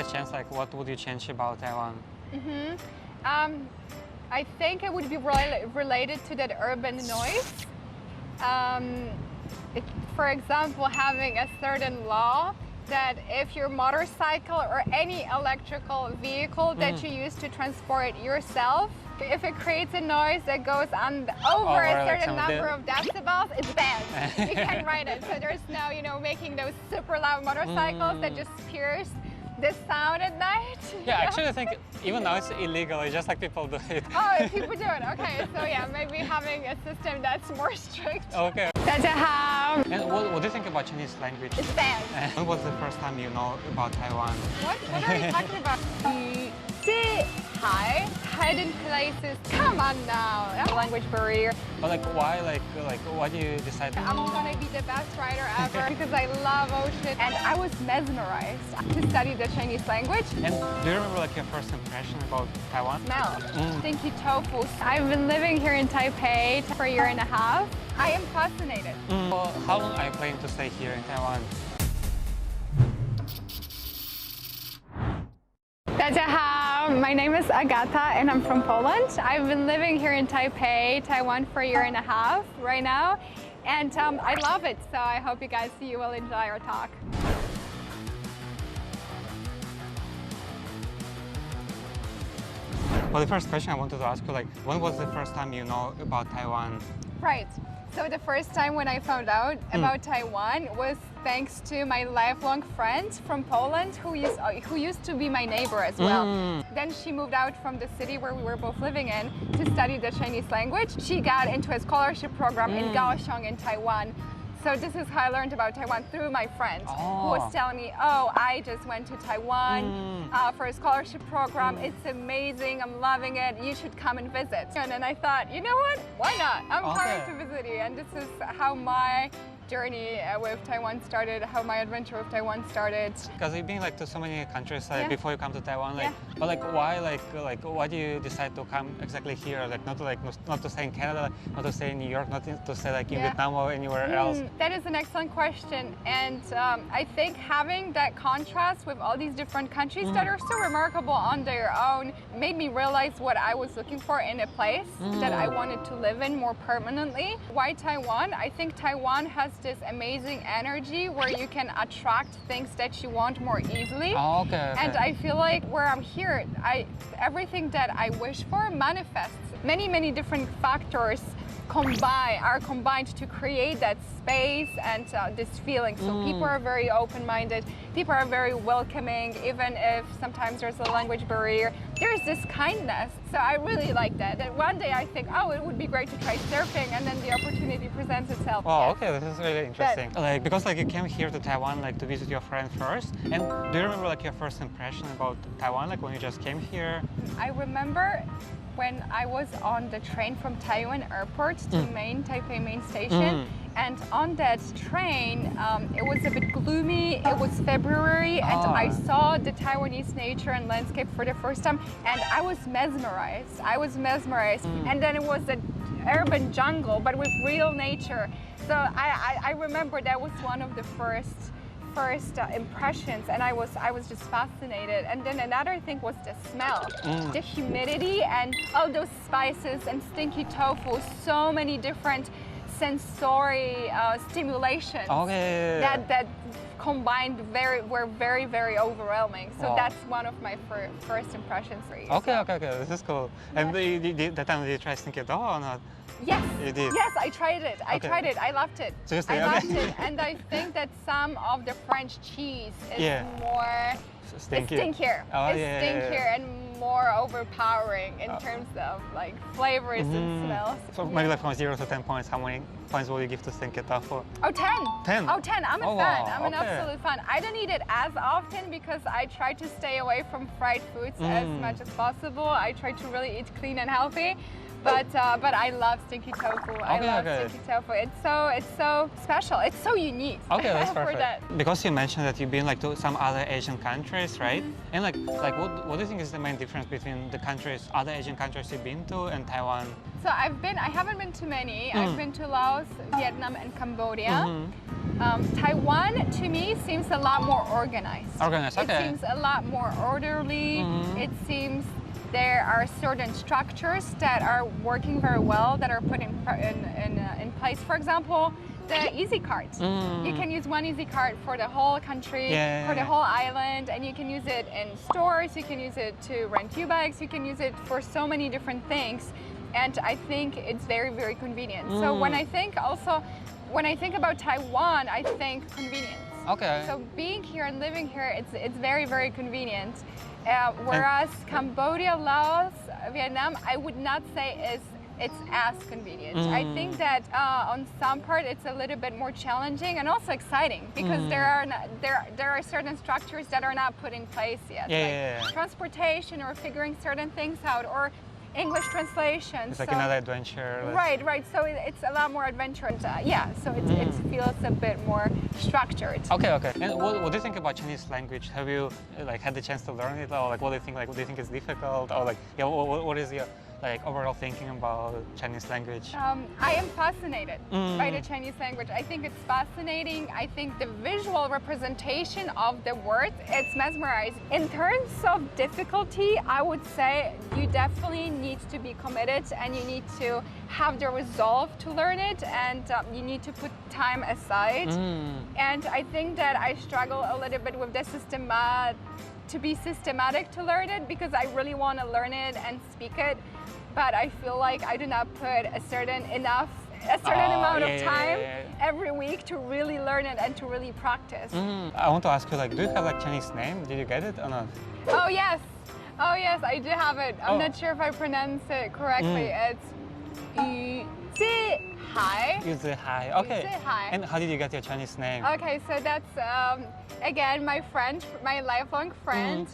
chance, like, what would you change about Taiwan? I think it would be related to that urban noise. For example, having a certain law that if your motorcycle or any electrical vehicle that you use to transport yourself, if it creates a noise that goes on over a certain number of decibels, it's banned. You can't ride it. So there's no, making those super loud motorcycles that just pierce the sound at night. Yeah, actually I think even now it's illegal, it's just like people do it. Oh, people do it, okay. So yeah, maybe having a system that's more strict. Okay. 大家好. And what do you think about Chinese language? It's banned. When was the first time you know about Taiwan? What are you talking about? Hidden places. Come on now. Language barrier. But like why? Why do you decide? I'm gonna be the best writer ever because I love ocean, and I was mesmerized to study the Chinese language. And do you remember like your first impression about Taiwan? Smell. Stinky tofu. I've been living here in Taipei for a year and a half. I am fascinated. Well, how long are you planning to stay here in Taiwan? 大家好, my name is Agata and I'm from Poland. I've been living here in Taipei, Taiwan for a year and a half right now, and I love it, so I hope you will enjoy our talk. Well, the first question I wanted to ask you, like, when was the first time you know about Taiwan? Right. So the first time when I found out about Taiwan was thanks to my lifelong friend from Poland who used to be my neighbor as well. Then she moved out from the city where we were both living in to study the Chinese language. She got into a scholarship program in Kaohsiung in Taiwan. So this is how I learned about Taiwan through my friend who was telling me, oh, I just went to Taiwan for a scholarship program. It's amazing. I'm loving it. You should come and visit. And then I thought, you know what? Why not? I'm coming to visit you. And this is how my journey with Taiwan started, how my adventure with Taiwan started. Because you've been like to so many countries before you come to Taiwan, but like why why do you decide to come exactly here? Like not to stay in Canada, not to stay in New York, not to stay like in Vietnam or anywhere else? That is an excellent question, and I think having that contrast with all these different countries that are so remarkable on their own made me realize what I was looking for in a place that I wanted to live in more permanently. Why Taiwan? I think Taiwan has this amazing energy where you can attract things that you want more easily. And I feel like where I'm here, everything that I wish for manifests. Many different factors are combined to create that space and this feeling. So people are very open-minded, people are very welcoming, even if sometimes there's a language barrier. There's this kindness, so I really like that. And one day I think, oh, it would be great to try surfing, and then the opportunity presents itself. Wow, okay, this is really interesting. Because you came here to Taiwan to visit your friend first, and do you remember your first impression about Taiwan, when you just came here? I remember when I was on the train from Taiwan airport to Taipei main station, and on that train, it was a bit gloomy, it was February, and I saw the Taiwanese nature and landscape for the first time, and I was mesmerized. And then it was an urban jungle, but with real nature. So I remember that was one of the first impressions, and I was just fascinated. And then another thing was the smell, the humidity, and all those spices and stinky tofu. So many different sensory stimulations that combined were very overwhelming. So that's one of my first impressions. Okay, this is cool. And that time did you try stinky tofu or not? Yes. You did? Yes, I tried it. I loved it. Seriously? I loved it. And I think that some of the French cheese is more stinkier. Stinkier and more overpowering in terms of flavors and smells. So maybe from 0 to 10 points, how many points will you give to stinky tofu? Oh, 10. 10? Oh, 10. I'm a fan. Wow. I'm an absolute fan. I don't eat it as often because I try to stay away from fried foods as much as possible. I try to really eat clean and healthy. but I love stinky tofu. I love stinky tofu. It's so special. It's so unique. Okay, that's perfect. For that. Because you mentioned that you've been like to some other Asian countries, right? And like what do you think is the main difference between the countries, other Asian countries you've been to, and Taiwan? So I haven't been to many. I've been to Laos, Vietnam, and Cambodia. Taiwan, to me, seems a lot more organized. Organized, okay. It seems a lot more orderly. It seems there are certain structures that are working very well, that are put in place. For example, the easy card. You can use one easy card for the whole country, for the whole island, and you can use it in stores, you can use it to rent U-bikes, you can use it for so many different things. And I think it's very, very convenient. So when I think about Taiwan, I think convenience. Okay. So being here and living here, it's very, very convenient. Whereas Cambodia, Laos, Vietnam, I would not say it's as convenient. I think that on some part it's a little bit more challenging and also exciting, because there are certain structures that are not put in place yet, like transportation or figuring certain things out, or English translation. It's like another adventure. Right. So it's a lot more adventure. And, so it feels a bit more structured. Okay. And what do you think about Chinese language? Have you like had the chance to learn it, or like what do you think? Like, do you think it's difficult, or like what is your like overall thinking about Chinese language? I am fascinated by the Chinese language. I think it's fascinating. I think the visual representation of the words, it's mesmerizing. In terms of difficulty, I would say you definitely need to be committed, and you need to have the resolve to learn it, and you need to put time aside. And I think that I struggle a little bit with the system to be systematic to learn it, because I really want to learn it and speak it, but I feel like I do not put a certain amount of time every week to really learn it and to really practice. I want to ask you, like, do you have like Chinese name? Did you get it or not? Oh yes, I do have it. I'm not sure if I pronounce it correctly. It's Yu Zi Hai. Okay. And how did you get your Chinese name? Okay, so that's again my lifelong friend.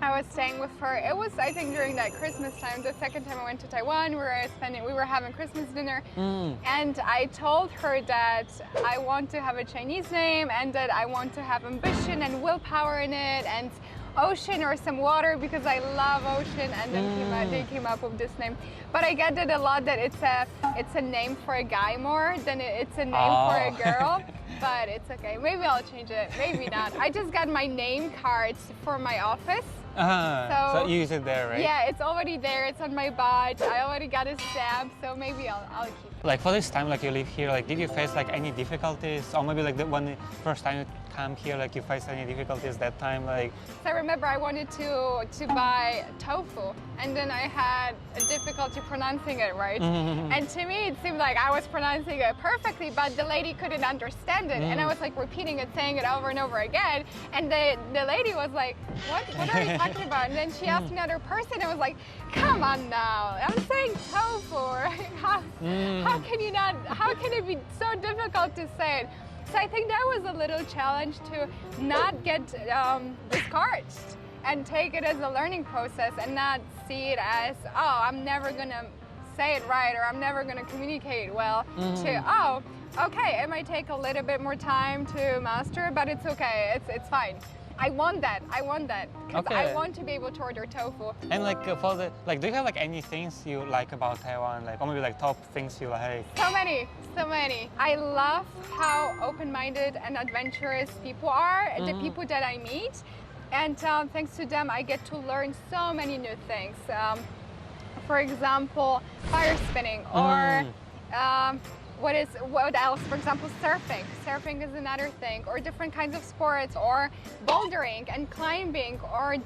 I was staying with her. It was, I think, during that Christmas time. The second time I went to Taiwan, we were having Christmas dinner, and I told her that I want to have a Chinese name, and that I want to have ambition and willpower in it, and ocean or some water, because I love ocean. And then they came up with this name. But I get it a lot that it's a name for a guy more than it's a name for a girl. But it's okay. Maybe I'll change it. Maybe not. I just got my name cards for my office. So you use it there, right? Yeah, it's already there. It's on my badge. I already got a stamp, so maybe I'll keep it. Like for this time, like you live here, like did you face like any difficulties, or maybe like the first time you come here, like you faced any difficulties that time, like? So I remember I wanted to buy tofu, and then I had a difficulty pronouncing it right. And to me, it seemed like I was pronouncing it perfectly, but the lady couldn't understand it, and I was like repeating it, saying it over and over again, and the lady was like, "What are you talking about?" And then she asked another person, and was like, "Come on now, I'm saying tofu. How can it be so difficult to say it?" So I think that was a little challenge, to not get discouraged and take it as a learning process, and not see it as, oh, I'm never gonna say it right, or I'm never gonna communicate well, to, oh, okay, it might take a little bit more time to master, but it's okay, it's fine. I want that, because I want to be able to order tofu. And like do you have like any things you like about Taiwan, like, or maybe like top things you like? So many. I love how open-minded and adventurous people are, the people that I meet, and thanks to them I get to learn so many new things. For example, fire spinning, or what else? For example, surfing. Surfing is another thing, or different kinds of sports, or bouldering and climbing, or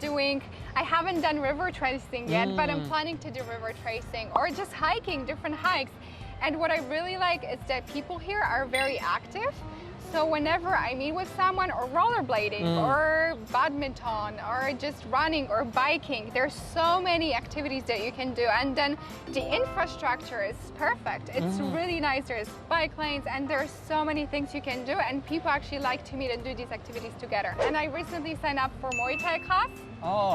I haven't done river tracing yet, but I'm planning to do river tracing, or just hiking, different hikes. And what I really like is that people here are very active. So whenever I meet with someone, or rollerblading, or badminton or just running or biking. There's so many activities that you can do, and then the infrastructure is perfect. It's really nice. There's bike lanes and there's so many things you can do, and people actually like to meet and do these activities together. And I recently signed up for Muay Thai class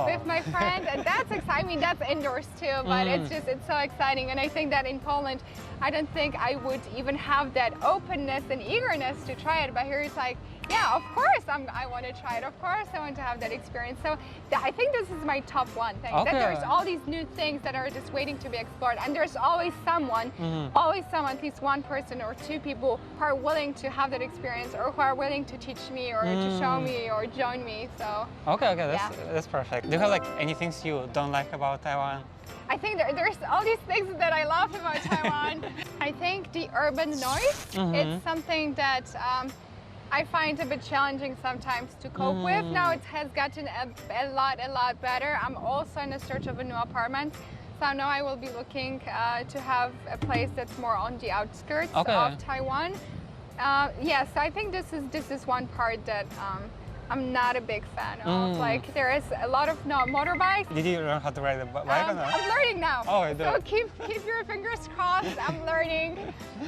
with my friend, and that's exciting. I mean, that's indoors too, but it's so exciting. And I think that in Poland, I don't think I would even have that openness and eagerness to try it, but here it's like, yeah, of course I want to try it. Of course I want to have that experience. So I think this is my top one thing, that there's all these new things that are just waiting to be explored, and there's always someone, at least one person or two people who are willing to have that experience, or who are willing to teach me or to show me or join me. So okay, that's perfect. Do you have like any things you don't like about Taiwan? I think there's all these things that I love about Taiwan. I think the urban noise, it's something that I find a bit challenging sometimes to cope with. Now it has gotten a lot better. I'm also in a search of a new apartment. So now I will be looking to have a place that's more on the outskirts of Taiwan. Yes, I think this is one part that I'm not a big fan of. Like, there is a lot of motorbikes. Did you learn how to ride a bike or not? I'm learning now. Oh, I do. So keep your fingers crossed. I'm learning.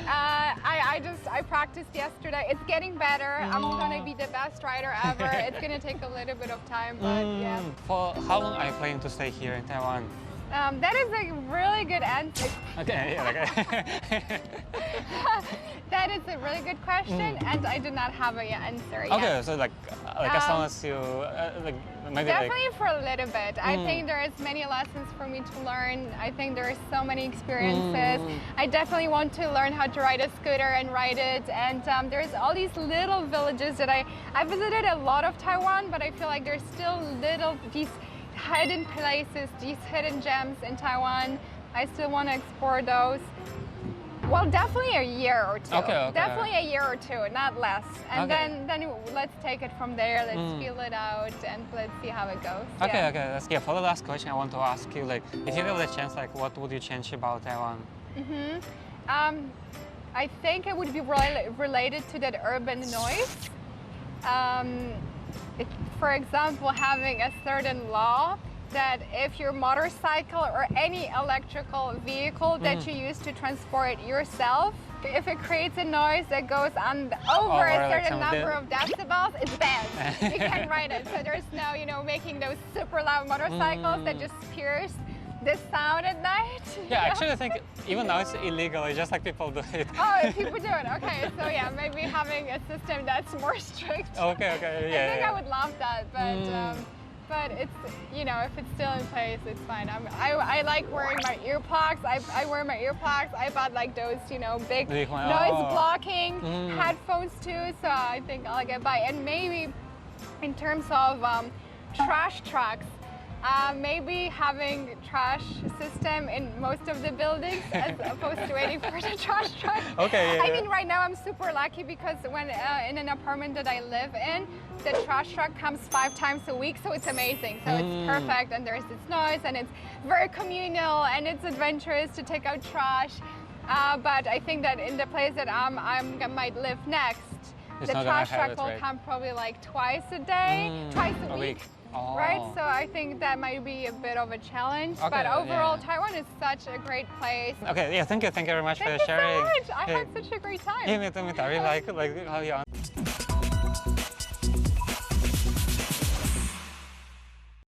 I practiced yesterday. It's getting better. I'm gonna be the best rider ever. It's gonna take a little bit of time, but yeah. For how long are you planning to stay here in Taiwan? That is a really good answer. Okay, That is a really good question, and I do not have an answer yet. Okay, so like as long as you maybe definitely for a little bit. I think there is many lessons for me to learn. I think there are so many experiences. I definitely want to learn how to ride a scooter and ride it. And there's all these little villages that I visited a lot of Taiwan, but I feel like there's still these hidden places, these hidden gems in Taiwan. I still want to explore those. Well, definitely a year or two. Okay. Definitely a year or two, not less. And then let's take it from there. Let's feel it out and let's see how it goes. Okay. For the last question, I want to ask you, like, if you have the chance, like, what would you change about Taiwan? I think it would be related to that urban noise. For example, having a certain law that if your motorcycle or any electrical vehicle that you use to transport yourself, if it creates a noise that goes on over a certain number of decibels, it's banned. You can't ride it. So there's no, making those super loud motorcycles that just pierce the sound at night. Yeah, actually I think even now it's illegal, it's just like people do it. Oh, people do it, okay. So yeah, maybe having a system that's more strict. Okay, yeah. I think I would love that, but it's, if it's still in place, it's fine. I like wearing my earplugs. I wear my earplugs. I bought like those, big noise blocking headphones too, so I think I'll get by. And maybe in terms of trash trucks, maybe having trash system in most of the buildings as opposed to waiting for the trash truck. Okay, I mean, right now I'm super lucky because when in an apartment that I live in, the trash truck comes 5 times a week, so it's amazing. So it's perfect, and there's this noise, and it's very communal, and it's adventurous to take out trash. But I think that in the place that I might live next, the trash truck will come probably like twice a week. Right, so I think that might be a bit of a challenge, but overall Taiwan is such a great place. Okay, thank you very much for sharing. Thank you so much. I had such a great time. Yeah, me too. I really like how you